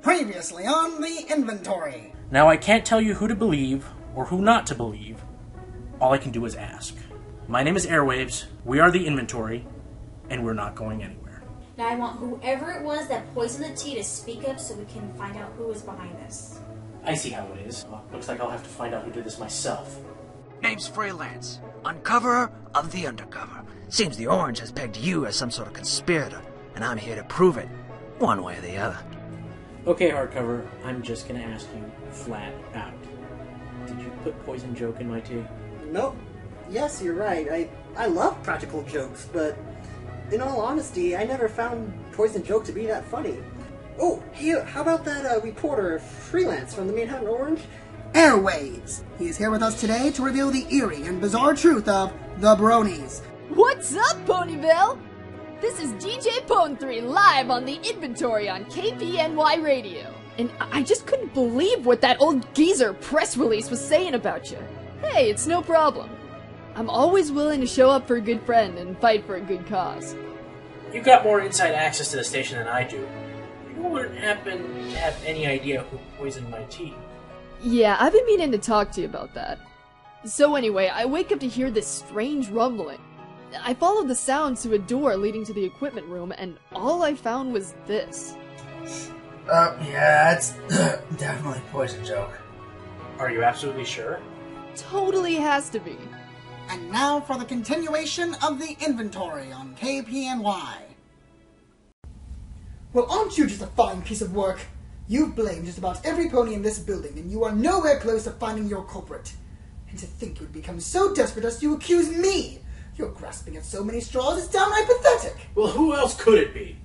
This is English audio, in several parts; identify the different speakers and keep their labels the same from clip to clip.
Speaker 1: Previously on the inventory.
Speaker 2: Now, I can't tell you who to believe or who not to believe. All I can do is ask. My name is Airwaves, we are the inventory, and we're not going anywhere.
Speaker 3: Now I want whoever it was that poisoned the tea to speak up so we can find out who is behind this.
Speaker 2: I see how it is. Well, looks like I'll have to find out who did this myself.
Speaker 4: Name's Freelance, uncoverer of the undercover. Seems the Orange has pegged you as some sort of conspirator, and I'm here to prove it, one way or the other.
Speaker 2: Okay, Hardcover, I'm just gonna ask you flat out. Did you put poison joke in my tea?
Speaker 1: Nope. Yes, you're right. I love practical jokes, but in all honesty, I never found poison joke to be that funny. Oh, hey, how about that reporter, Freelance, from the Manhattan Orange? Airwaves! He is here with us today to reveal the eerie and bizarre truth of the Bronies.
Speaker 5: What's up, Ponyville? This is DJ Pone3 live on the inventory on KPNY radio. And I just couldn't believe what that old geezer press release was saying about you. Hey, it's no problem. I'm always willing to show up for a good friend and fight for a good cause.
Speaker 2: You got more inside access to the station than I do. You wouldn't happen to have any idea who poisoned my tea.
Speaker 5: Yeah, I've been meaning to talk to you about that. So anyway, I wake up to hear this strange rumbling. I followed the sound to a door leading to the equipment room, and all I found was this.
Speaker 6: Yeah, it's definitely poison joke.
Speaker 2: Are you absolutely sure?
Speaker 5: Totally has to be.
Speaker 1: And now for the continuation of the inventory on KPNY. Well, aren't you just a fine piece of work? You've blamed just about every pony in this building, and you are nowhere close to finding your culprit. And to think you'd become so desperate as to accuse me! You're grasping at so many straws, it's downright pathetic!
Speaker 2: Well, who else could it be?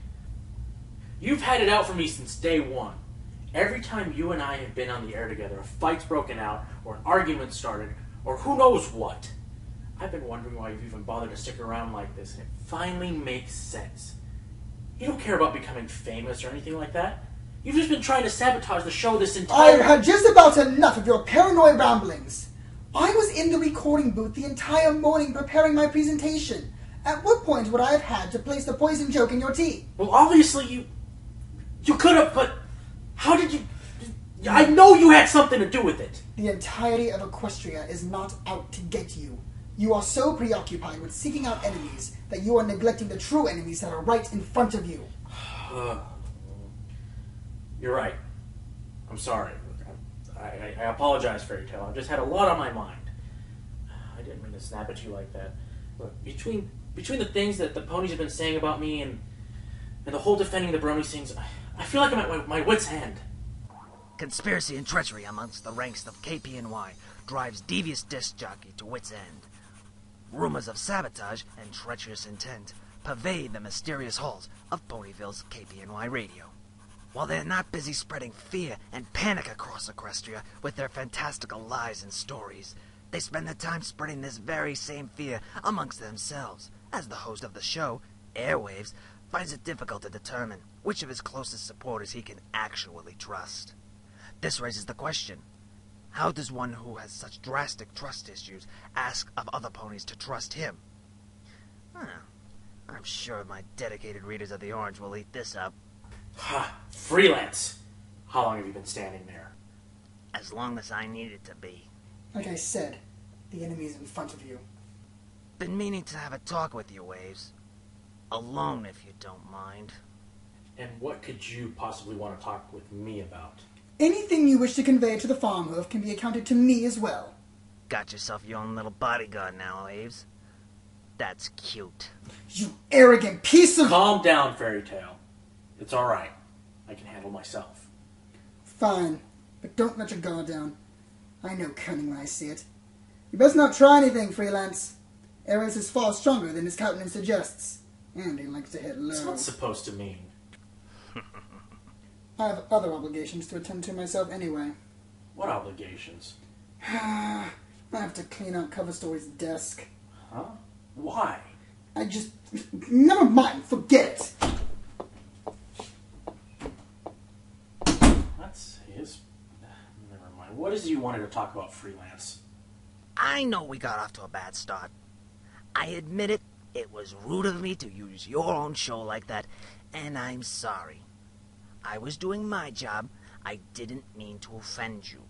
Speaker 2: You've had it out for me since day one. Every time you and I have been on the air together, a fight's broken out, or an argument started, or who knows what. I've been wondering why you've even bothered to stick around like this, and it finally makes sense. You don't care about becoming famous or anything like that. You've just been trying to sabotage the show this entire...
Speaker 1: I've had just about enough of your paranoid ramblings. I was in the recording booth the entire morning preparing my presentation. At what point would I have had to place the poison joke in your tea?
Speaker 2: Well, obviously you could have, but how did you... I know you had something to do with it.
Speaker 1: The entirety of Equestria is not out to get you. You are so preoccupied with seeking out enemies that you are neglecting the true enemies that are right in front of you.
Speaker 2: You're right. I'm sorry. I apologize, Fairy Tale. I've just had a lot on my mind. I didn't mean to snap at you like that. Look, between the things that the ponies have been saying about me and the whole defending the Brony things, I feel like I'm at my wit's end.
Speaker 4: Conspiracy and treachery amongst the ranks of KPNY drives devious disc jockey to wit's end. Rumors of sabotage and treacherous intent pervade the mysterious halls of Ponyville's KPNY radio. While they're not busy spreading fear and panic across Equestria with their fantastical lies and stories, they spend their time spreading this very same fear amongst themselves, as the host of the show, Airwaves, finds it difficult to determine which of his closest supporters he can actually trust. This raises the question, how does one who has such drastic trust issues ask of other ponies to trust him? I'm sure my dedicated readers of the Orange will eat this up.
Speaker 2: Ha! Freelance! How long have you been standing there?
Speaker 4: As long as I needed to be.
Speaker 1: Like I said, the enemy is in front of you.
Speaker 4: Been meaning to have a talk with you, Waves. Alone, if you don't mind.
Speaker 2: And what could you possibly want to talk with me about?
Speaker 1: Anything you wish to convey to the farm hoof can be accounted to me as well.
Speaker 4: Got yourself your own little bodyguard now, Waves. That's cute.
Speaker 1: You arrogant piece of...
Speaker 2: Calm down, Fairy Tale. It's alright. I can handle myself.
Speaker 1: Fine, but don't let your guard down. I know cunning when I see it. You best not try anything, Freelance. Ares is far stronger than his countenance suggests, and he likes to hit low.
Speaker 2: What's that supposed to mean?
Speaker 1: I have other obligations to attend to myself anyway.
Speaker 2: What obligations?
Speaker 1: I have to clean out Cover Story's desk.
Speaker 2: Huh? Why?
Speaker 1: I just... Never mind, forget it!
Speaker 2: That's his... Never mind. What is it you wanted to talk about, Freelance?
Speaker 4: I know we got off to a bad start. I admit it, it was rude of me to use your own show like that, and I'm sorry. I was doing my job. I didn't mean to offend you.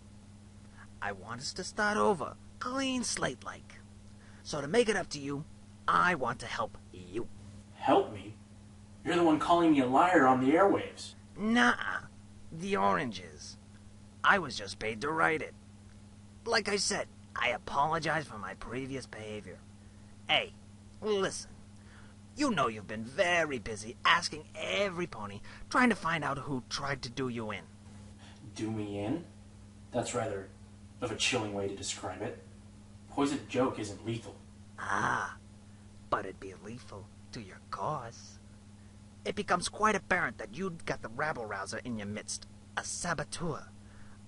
Speaker 4: I want us to start over, clean slate like. So to make it up to you, I want to help you.
Speaker 2: Help me? You're the one calling me a liar on the airwaves.
Speaker 4: Nah, the oranges. I was just paid to write it. Like I said, I apologize for my previous behavior. Hey, listen. You know you've been very busy asking every pony, trying to find out who tried to do you in.
Speaker 2: Do me in? That's rather of a chilling way to describe it. Poison joke isn't lethal.
Speaker 4: Ah, but it'd be lethal to your cause. It becomes quite apparent that you'd got the rabble-rouser in your midst. A saboteur.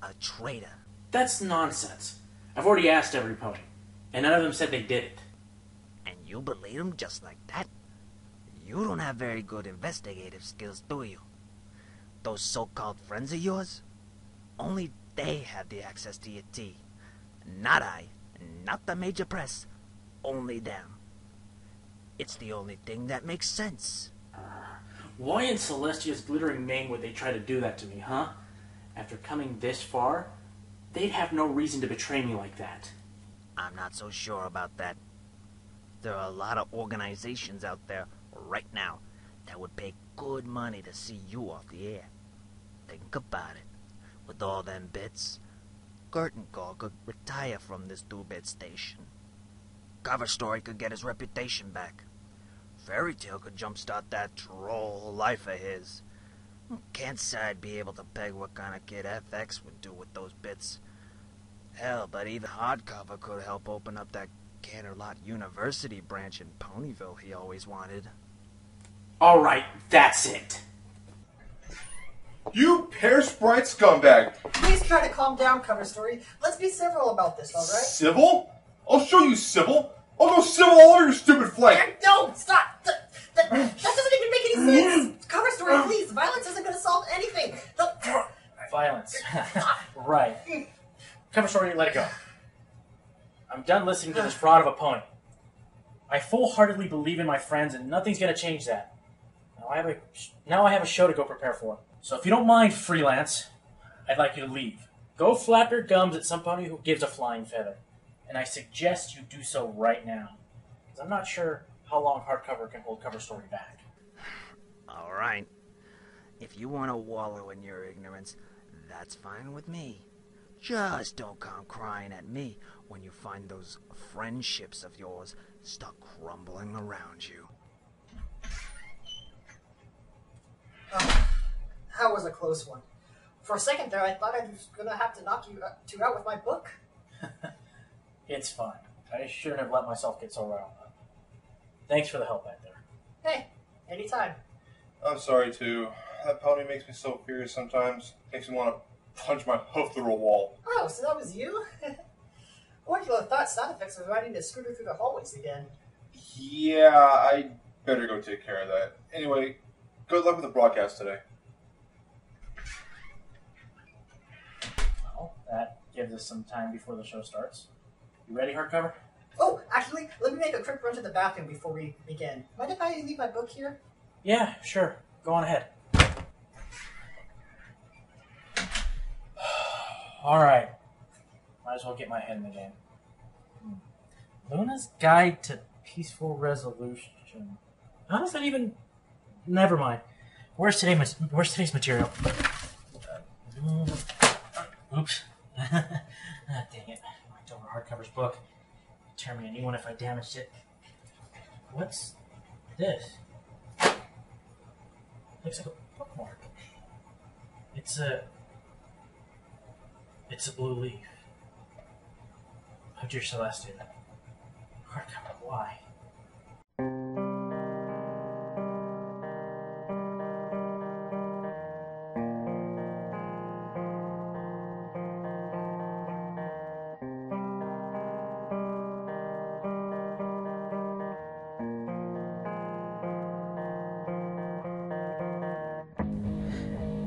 Speaker 4: A traitor.
Speaker 2: That's nonsense. I've already asked every pony, and none of them said they did it.
Speaker 4: And you believe them just like that? You don't have very good investigative skills, do you? Those so-called friends of yours? Only they have the access to your tea. Not I, not the major press, only them. It's the only thing that makes sense.
Speaker 2: Why in Celestia's glittering name would they try to do that to me, huh? After coming this far, they'd have no reason to betray me like that.
Speaker 4: I'm not so sure about that. There are a lot of organizations out there right now that would pay good money to see you off the air. Think about it. With all them bits, Curtain Call could retire from this 2-bit station. Cover Story could get his reputation back. Fairy Tale could jumpstart that droll life of his. Can't say I'd be able to peg what kind of kid FX would do with those bits. Hell, but even Hardcover could help open up that Canterlot University branch in Ponyville he always wanted.
Speaker 2: Alright, that's it.
Speaker 7: You pear sprite scumbag!
Speaker 1: Please try to calm down, Cover Story. Let's be civil about this, alright?
Speaker 7: Civil? I'll show you civil. I'll go civil all over your stupid flank.
Speaker 1: No, stop! That doesn't even make any sense! Cover Story, please! Violence isn't going to solve anything!
Speaker 2: Violence. Right. Cover Story, let it go. I'm done listening to this fraud of a pony. I full-heartedly believe in my friends, and nothing's going to change that. Now I have a show to go prepare for. So if you don't mind, Freelance, I'd like you to leave. Go flap your gums at some pony who gives a flying feather. And I suggest you do so right now. Because I'm not sure how long Hardcover can hold Cover Story back.
Speaker 4: Alright. If you want to wallow in your ignorance, that's fine with me. Just don't come crying at me when you find those friendships of yours start crumbling around you.
Speaker 1: That was a close one. For a second there, I thought I was going to have to knock you two out with my book.
Speaker 2: It's fine. I shouldn't have let myself get so riled up. Thanks for the help back there.
Speaker 1: Hey, anytime.
Speaker 7: I'm sorry, too. That pony makes me so furious sometimes. Makes me want to punch my hoof through a wall.
Speaker 1: Oh, so that was you? Or you have thought sound effects of riding the scooter through the hallways again.
Speaker 7: Yeah, I better go take care of that. Anyway, good luck with the broadcast today.
Speaker 2: Well, that gives us some time before the show starts. You ready, Hardcover?
Speaker 1: Oh, actually, let me make a quick run to the bathroom before we begin. Mind if I leave my book here?
Speaker 2: Yeah, sure. Go on ahead. Alright. Might as well get my head in the game. Luna's Guide to Peaceful Resolution. How does that even... Never mind. Where's today's material? Oops. Dang it. I knocked over Hardcover's book. Tear me a new one if I damaged it. What's this? Looks like a bookmark. It's a blue leaf. Oh, dear Celestia. Hardcover, why?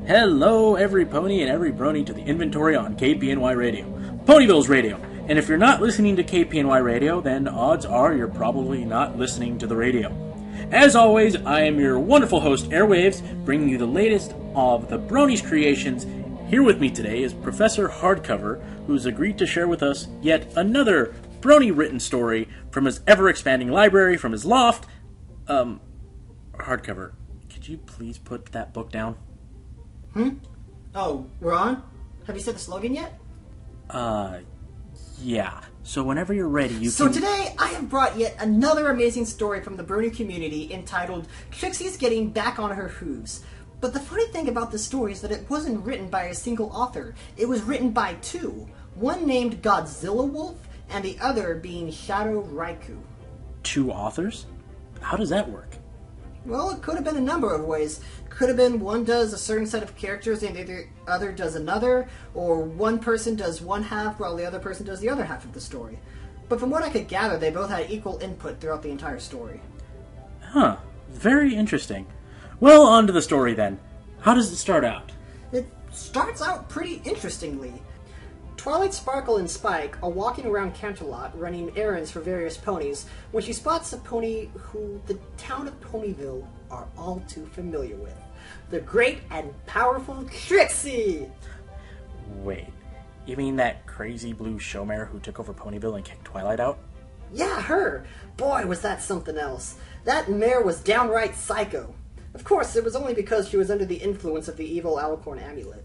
Speaker 2: Hello, every pony and every brony to the inventory on KPNY Radio, Ponyville's radio. And if you're not listening to KPNY Radio, then odds are you're probably not listening to the radio. As always, I am your wonderful host, Airwaves, bringing you the latest of the Bronies Creations. Here with me today is Professor Hardcover, who's agreed to share with us yet another Brony-written story from his ever-expanding library, from his loft. Hardcover, could you please put that book down?
Speaker 1: Oh, we're on? Have you said the slogan yet?
Speaker 2: Yeah. So whenever you're ready, you
Speaker 1: So
Speaker 2: can...
Speaker 1: today, I have brought yet another amazing story from the Brony community entitled Trixie's Getting Back on Her Hooves. But the funny thing about this story is that it wasn't written by a single author. It was written by two. One named Godzilla Wolf, and the other being Shadow Raikou.
Speaker 2: Two authors? How does that work?
Speaker 1: Well, it could have been a number of ways. Could have been one does a certain set of characters and the other does another, or one person does one half while the other person does the other half of the story. But from what I could gather, they both had equal input throughout the entire story.
Speaker 2: Huh. Very interesting. Well, on to the story then. How does it start out?
Speaker 1: It starts out pretty interestingly. Twilight Sparkle and Spike are walking around Canterlot running errands for various ponies when she spots a pony who the town of Ponyville are all too familiar with. The great and powerful Trixie!
Speaker 2: Wait, you mean that crazy blue showmare who took over Ponyville and kicked Twilight out?
Speaker 1: Yeah, her! Boy, was that something else. That mare was downright psycho. Of course, it was only because she was under the influence of the evil Alicorn amulet.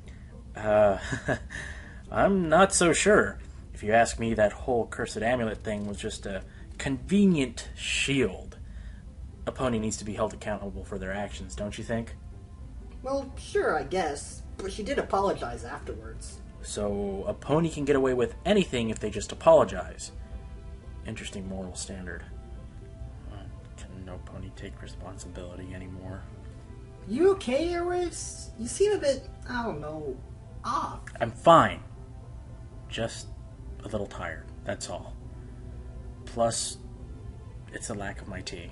Speaker 2: I'm not so sure. If you ask me, that whole cursed amulet thing was just a convenient shield. A pony needs to be held accountable for their actions, don't you think?
Speaker 1: Well, sure, I guess. But she did apologize afterwards.
Speaker 2: So, a pony can get away with anything if they just apologize. Interesting moral standard. Can no pony take responsibility anymore?
Speaker 1: You okay, Airwaves? You seem a bit, I don't know, off.
Speaker 2: I'm fine. Just a little tired, that's all. Plus, it's the lack of my tea.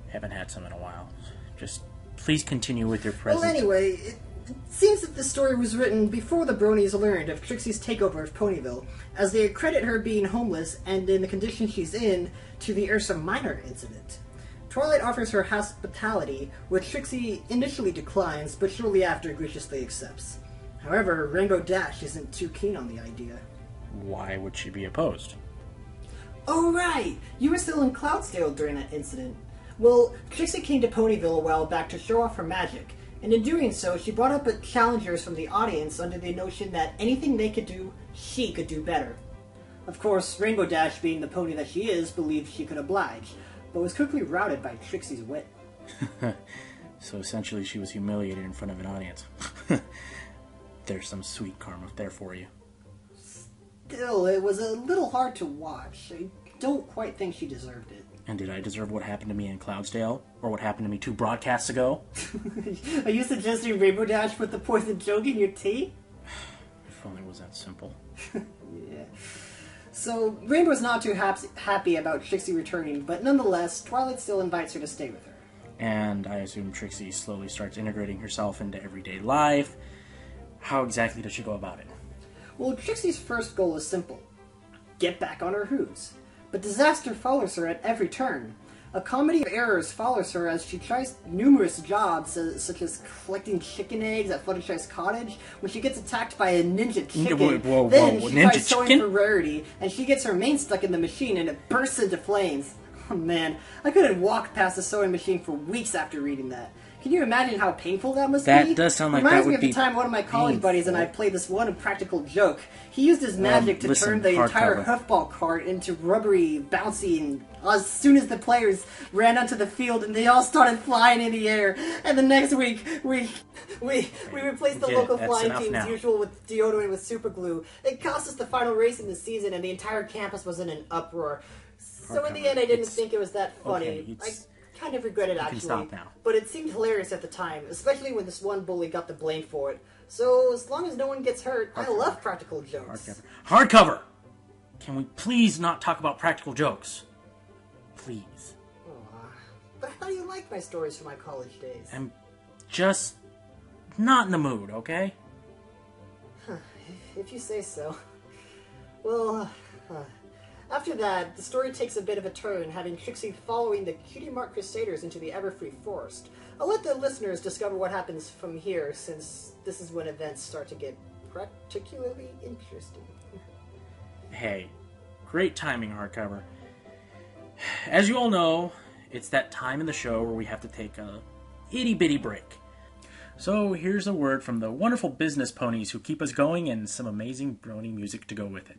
Speaker 2: Haven't had some in a while. Just please continue with your present...
Speaker 1: Well, anyway, it seems that the story was written before the Bronies learned of Trixie's takeover of Ponyville, as they credit her being homeless and in the condition she's in to the Ursa Minor incident. Twilight offers her hospitality, which Trixie initially declines, but shortly after graciously accepts. However, Rainbow Dash isn't too keen on the idea.
Speaker 2: Why would she be opposed?
Speaker 1: Oh right! You were still in Cloudsdale during that incident. Well, Trixie came to Ponyville a while back to show off her magic, and in doing so, she brought up challengers from the audience under the notion that anything they could do, she could do better. Of course, Rainbow Dash, being the pony that she is, believed she could oblige, but was quickly routed by Trixie's wit.
Speaker 2: So essentially she was humiliated in front of an audience. There's some sweet karma there for you.
Speaker 1: Still, it was a little hard to watch. I don't quite think she deserved it.
Speaker 2: And did I deserve what happened to me in Cloudsdale? Or what happened to me 2 broadcasts ago?
Speaker 1: Are you suggesting Rainbow Dash put the poison joke in your tea?
Speaker 2: If only it was that simple.
Speaker 1: Yeah. So, Rainbow's not too happy about Trixie returning, but nonetheless, Twilight still invites her to stay with her.
Speaker 2: And I assume Trixie slowly starts integrating herself into everyday life. How exactly does she go about it?
Speaker 1: Well, Trixie's first goal is simple. Get back on her hooves. But disaster follows her at every turn. A comedy of errors follows her as she tries numerous jobs, such as collecting chicken eggs at Fluttershy's cottage. When she gets attacked by a ninja chicken, then she tries sewing for Rarity, and she gets her mane stuck in the machine and it bursts into flames. Oh man, I couldn't walk past the sewing machine for weeks after reading that. Can you imagine how painful that must be?
Speaker 2: That does sound like that would be
Speaker 1: Reminds me of the time one of my college buddies and I played this one practical joke. He used his magic to turn the entire hoofball cart into rubbery, bouncy, and as soon as the players ran onto the field and they all started flying in the air. And the next week, we replaced the local flying team's usual with deodorant with super glue. It cost us the final race in the season and the entire campus was in an uproar. So in the end, I didn't think it was that funny. I kind of regret it, actually. But it seemed hilarious at the time, especially when this one bully got the blame for it. So as long as no one gets hurt, I love practical jokes.
Speaker 2: Hardcover! Can we please not talk about practical jokes? Please.
Speaker 1: But how do you like my stories from my college days?
Speaker 2: I'm just not in the mood, okay?
Speaker 1: If you say so. Well, After that, the story takes a bit of a turn, having Trixie following the Cutie Mark Crusaders into the Everfree forest. I'll let the listeners discover what happens from here, since this is when events start to get particularly interesting.
Speaker 2: Hey, great timing, hardcover. As you all know, it's that time in the show where we have to take a itty-bitty break. So here's a word from the wonderful business ponies who keep us going and some amazing brony music to go with it.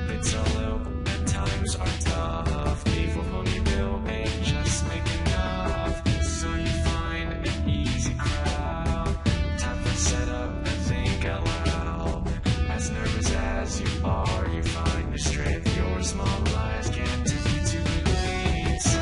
Speaker 8: It's a loop, and times are tough. Leave with Pony Bill ain't just making enough. So you find an easy crowd. Time for setup and think out loud. As nervous as you are, you find your strength. Your small lies can't take you to the leads.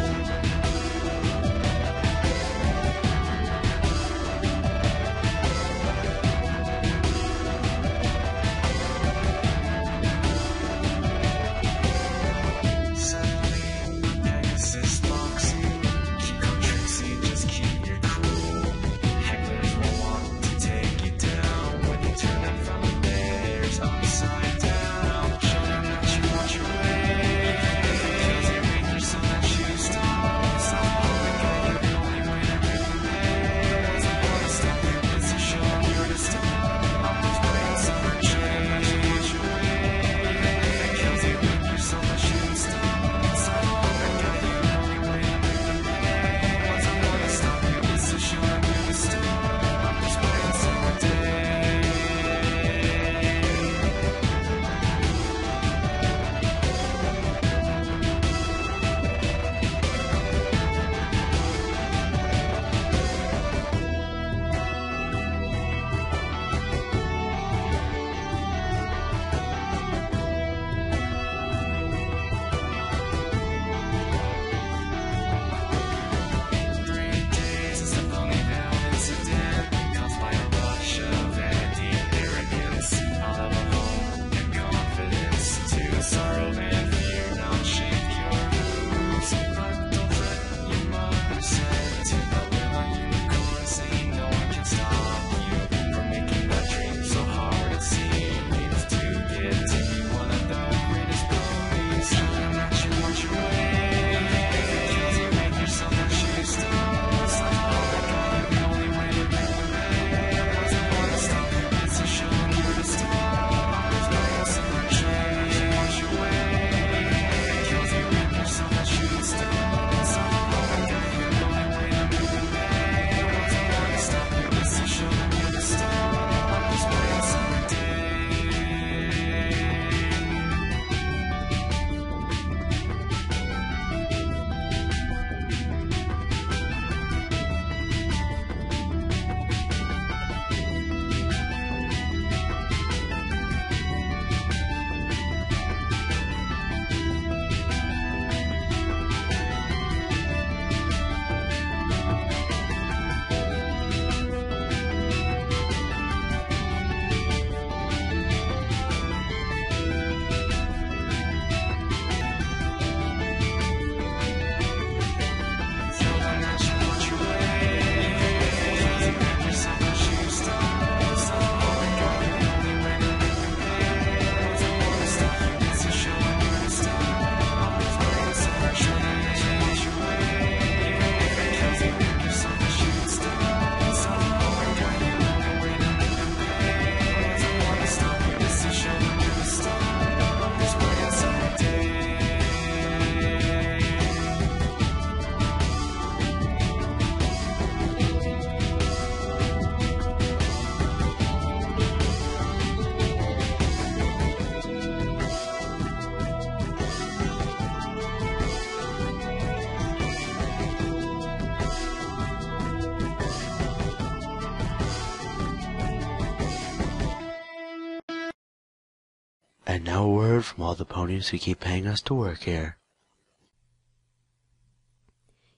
Speaker 9: And now a word from all the ponies who keep paying us to work here.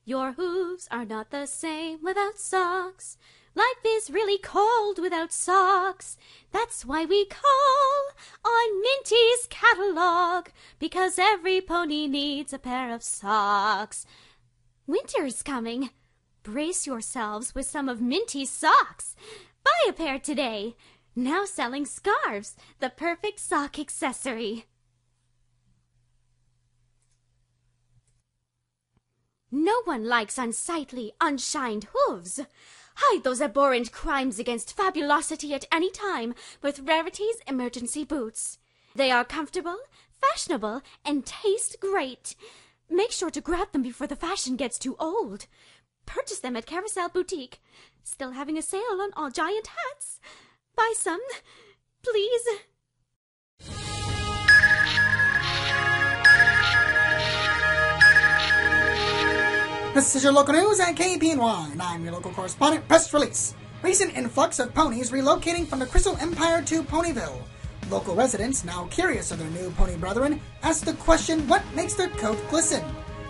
Speaker 10: Your hooves are not the same without socks. Life is really cold without socks. That's why we call on Minty's catalog, because every pony needs a pair of socks. Winter's coming. Brace yourselves with some of Minty's socks. Buy a pair today. Now selling scarves, the perfect sock accessory. No one likes unsightly, unshined hooves. Hide those abhorrent crimes against fabulosity at any time with Rarity's emergency boots. They are comfortable, fashionable, and taste great. Make sure to grab them before the fashion gets too old. Purchase them at Carousel Boutique. Still having a sale on all giant hats. Buy some, please.
Speaker 11: This is your local news at KPNY, and I'm your local correspondent, Press Release. Recent influx of ponies relocating from the Crystal Empire to Ponyville. Local residents, now curious of their new pony brethren, ask the question, what makes their coat glisten?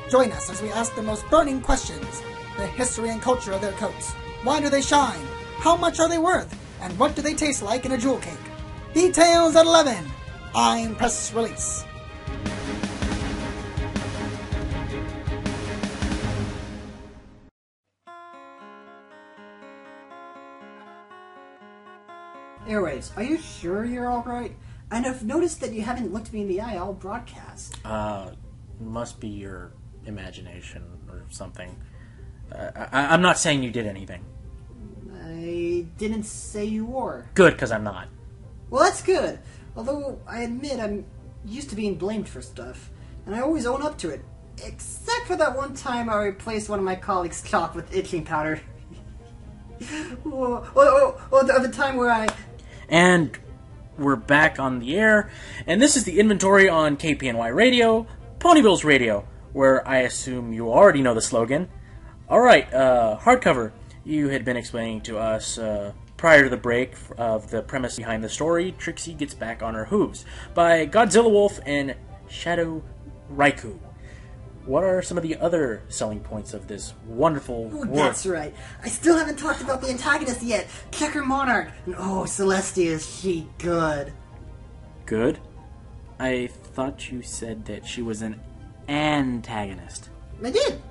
Speaker 11: Join us as we ask the most burning questions. The history and culture of their coats. Why do they shine? How much are they worth? And what do they taste like in a jewel cake? Details at 11. I'm Press Release.
Speaker 1: Airways, are you sure you're alright? And I've noticed that you haven't looked me in the eye all broadcast.
Speaker 2: Must be your imagination or something. I'm not saying you did anything.
Speaker 1: I didn't say you were.
Speaker 2: Good, because I'm not.
Speaker 1: Well, that's good. Although, I admit I'm used to being blamed for stuff. And I always own up to it. Except for that one time I replaced one of my colleagues' chalk with itching powder. The time where I...
Speaker 2: And we're back on the air, and this is the inventory on KPNY Radio, Ponyville's Radio, where I assume you already know the slogan. Alright, hardcover. You had been explaining to us prior to the break of the premise behind the story, Trixie Gets Back on Her Hooves, by Godzilla Wolf and Shadow Raikou. What are some of the other selling points of this wonderful work?
Speaker 1: That's right. I still haven't talked about the antagonist yet. Checker Monarch. And oh, Celestia, is she good.
Speaker 2: Good? I thought you said that she was an antagonist.
Speaker 1: I did.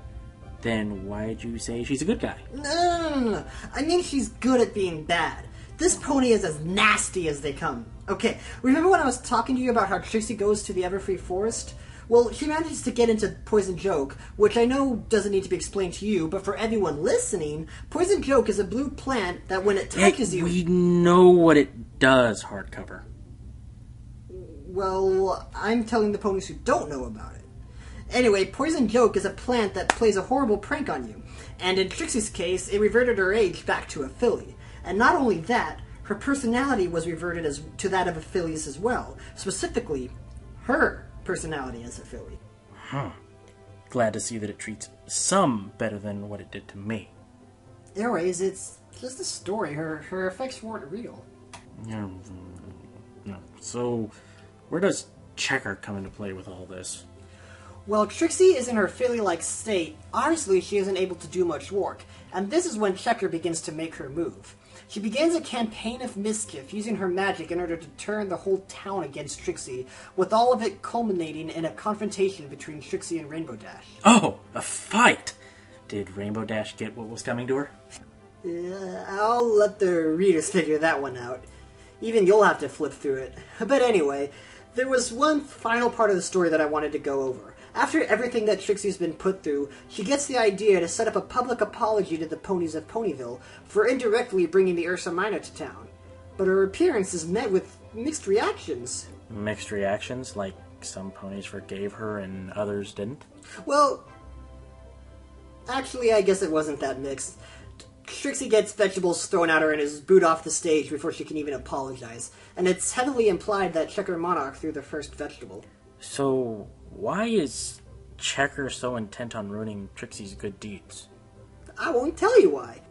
Speaker 2: Then why'd you say she's a good guy?
Speaker 1: No. I mean she's good at being bad. This pony is as nasty as they come. Okay, remember when I was talking to you about how Trixie goes to the Everfree forest? Well, she manages to get into Poison Joke, which I know doesn't need to be explained to you, but for everyone listening, Poison Joke is a blue plant that when it touches you...
Speaker 2: We know what it does, hardcover.
Speaker 1: Well, I'm telling the ponies who don't know about it. Anyway, Poison Joke is a plant that plays a horrible prank on you, and in Trixie's case, it reverted her age back to a filly. And not only that, her personality was reverted to that of a filly's as well. Specifically, her personality as a filly.
Speaker 2: Glad to see that it treats some better than what it did to me.
Speaker 1: Anyways, it's just a story. Her effects weren't real.
Speaker 2: So, where does Checker come into play with all this?
Speaker 1: Well, Trixie is in her filly-like state. Honestly, she isn't able to do much work, and this is when Checker begins to make her move. She begins a campaign of mischief, using her magic in order to turn the whole town against Trixie, with all of it culminating in a confrontation between Trixie and Rainbow Dash.
Speaker 2: Oh, a fight! Did Rainbow Dash get what was coming to her?
Speaker 1: I'll let the readers figure that one out. Even you'll have to flip through it. But anyway, there was one final part of the story that I wanted to go over. After everything that Trixie's been put through, she gets the idea to set up a public apology to the ponies of Ponyville for indirectly bringing the Ursa Minor to town. But her appearance is met with mixed reactions.
Speaker 2: Mixed reactions? Like some ponies forgave her and others didn't?
Speaker 1: Well, actually, I guess it wasn't that mixed. Trixie gets vegetables thrown at her and is booed off the stage before she can even apologize. And it's heavily implied that Checker Monarch threw the first vegetable.
Speaker 2: So, why is Checker so intent on ruining Trixie's good deeds?
Speaker 1: I won't tell you why,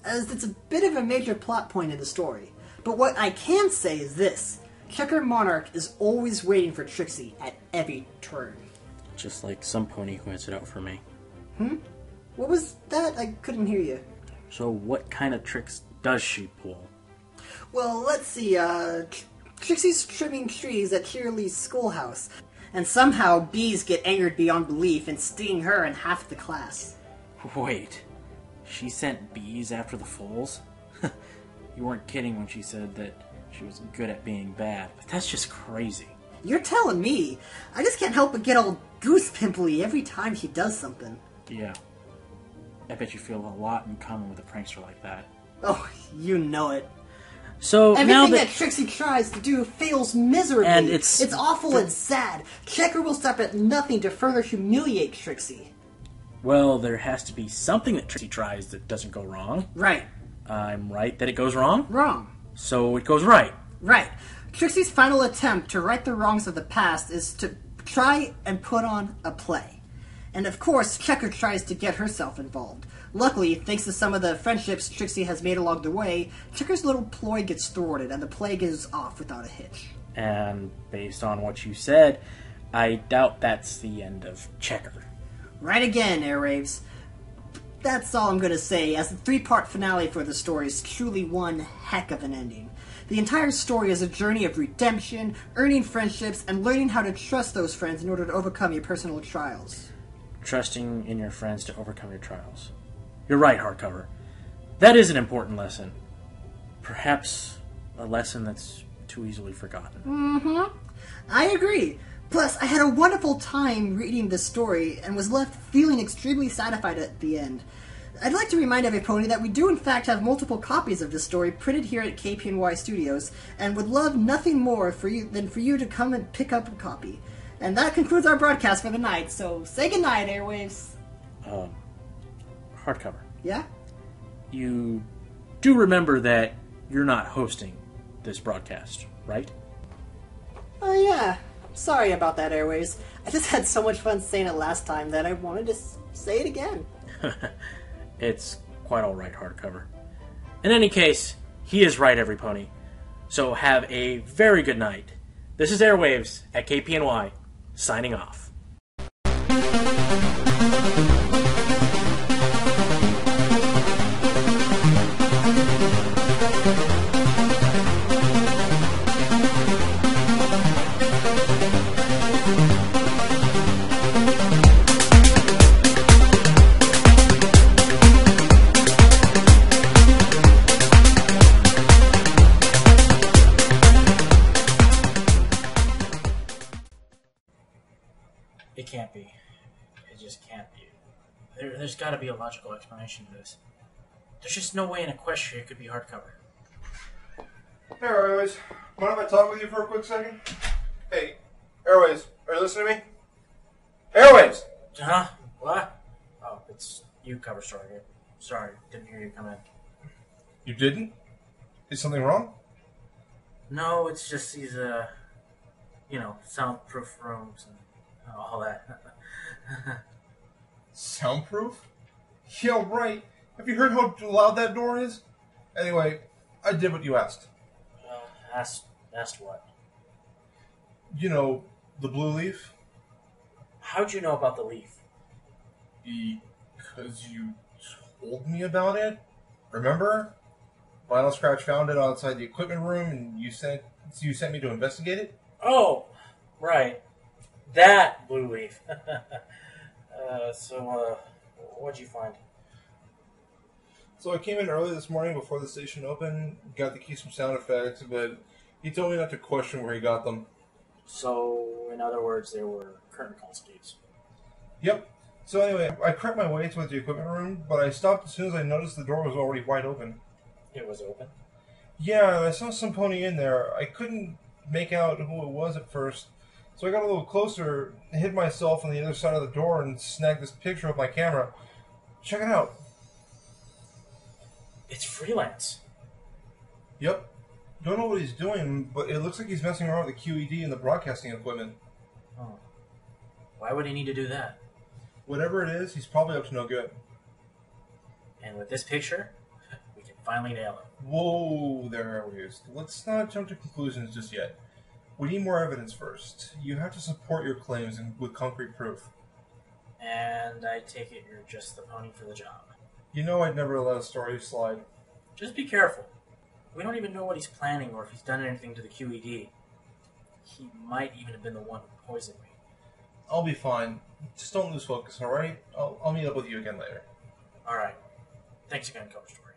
Speaker 1: as it's a bit of a major plot point in the story. But what I can say is this. Checker Monarch is always waiting for Trixie at every turn.
Speaker 2: Just like some pony who has it out for me.
Speaker 1: What was that? I couldn't hear you.
Speaker 2: So what kind of tricks does she pull?
Speaker 1: Well, let's see, Trixie's trimming trees at Cheerlee's schoolhouse, and somehow bees get angered beyond belief and sting her and half the class.
Speaker 2: Wait, she sent bees after the foals? You weren't kidding when she said that she was good at being bad, but that's just crazy.
Speaker 1: You're telling me. I just can't help but get all goose pimply every time she does something.
Speaker 2: Yeah. I bet you feel a lot in common with a prankster like that.
Speaker 1: Oh, you know it.
Speaker 2: So
Speaker 1: everything
Speaker 2: now
Speaker 1: that Trixie tries to do fails miserably.
Speaker 2: And it's
Speaker 1: awful and sad. Checker will stop at nothing to further humiliate Trixie.
Speaker 2: Well, there has to be something that Trixie tries that doesn't go wrong.
Speaker 1: Right.
Speaker 2: I'm right that it goes wrong?
Speaker 1: Wrong.
Speaker 2: So it goes right.
Speaker 1: Right. Trixie's final attempt to right the wrongs of the past is to try and put on a play. And of course, Checker tries to get herself involved. Luckily, thanks to some of the friendships Trixie has made along the way, Checker's little ploy gets thwarted and the play goes off without a hitch.
Speaker 2: And based on what you said, I doubt that's the end of Checker.
Speaker 1: Right again, Airwaves. That's all I'm going to say, as the 3-part finale for the story is truly one heck of an ending. The entire story is a journey of redemption, earning friendships, and learning how to trust those friends in order to overcome your personal trials.
Speaker 2: Trusting in your friends to overcome your trials. You're right, Hardcover. That is an important lesson. Perhaps a lesson that's too easily forgotten.
Speaker 1: Mm-hmm. I agree. Plus, I had a wonderful time reading this story and was left feeling extremely satisfied at the end. I'd like to remind everybody that we do in fact have multiple copies of this story printed here at KPNY Studios, and would love nothing more than for you to come and pick up a copy. And that concludes our broadcast for the night, so say goodnight, Airwaves.
Speaker 2: Hardcover.
Speaker 1: Yeah?
Speaker 2: You do remember that you're not hosting this broadcast, right?
Speaker 1: Oh, yeah. Sorry about that, Airwaves. I just had so much fun saying it last time that I wanted to say it again.
Speaker 2: It's quite alright, Hardcover. In any case, he is right, every pony. So have a very good night. This is Airwaves at KPNY, signing off. It can't be. It just can't be. There's got to be a logical explanation to this. There's just no way an Equestria could be Hardcover.
Speaker 7: Hey, Airways. Mind if I talk with you for a quick second? Hey, Airways, are you listening to me? Airways!
Speaker 2: Huh? What? Oh, it's you, Cover Story. Sorry, didn't hear you come in.
Speaker 7: You didn't? Is something wrong?
Speaker 2: No, it's just these, soundproof rooms and all that.
Speaker 7: Soundproof? Yeah, right. Have you heard how loud that door is? Anyway, I did what you asked.
Speaker 2: Asked what?
Speaker 7: You know, the blue leaf?
Speaker 2: How'd you know about the leaf?
Speaker 7: Because you told me about it. Remember? Vinyl Scratch found it outside the equipment room, and you sent me to investigate it?
Speaker 2: Oh, right. That blue leaf. What'd you find?
Speaker 7: So I came in early this morning before the station opened, got the keys from sound effects, but he told me not to question where he got them.
Speaker 2: So, in other words, there were curtain call keys.
Speaker 7: Yep. So anyway, I crept my way towards the equipment room, but I stopped as soon as I noticed the door was already wide open.
Speaker 2: It was open?
Speaker 7: Yeah, I saw some pony in there. I couldn't make out who it was at first, so I got a little closer, hid myself on the other side of the door, and snagged this picture with my camera. Check it out.
Speaker 2: It's Freelance.
Speaker 7: Yep. Don't know what he's doing, but it looks like he's messing around with the QED and the broadcasting equipment.
Speaker 2: Oh. Why would he need to do that?
Speaker 7: Whatever it is, he's probably up to no good.
Speaker 2: And with this picture, we can finally nail him.
Speaker 7: Whoa, there it is. Let's not jump to conclusions just yet. We need more evidence first. You have to support your claims with concrete proof.
Speaker 12: And I take it you're just the pony for the job.
Speaker 7: You know I'd never let a story slide.
Speaker 12: Just be careful. We don't even know what he's planning or if he's done anything to the QED. He might even have been the one who poisoned me.
Speaker 7: I'll be fine. Just don't lose focus, alright? I'll meet up with you again later.
Speaker 12: Alright. Thanks again, Coach George.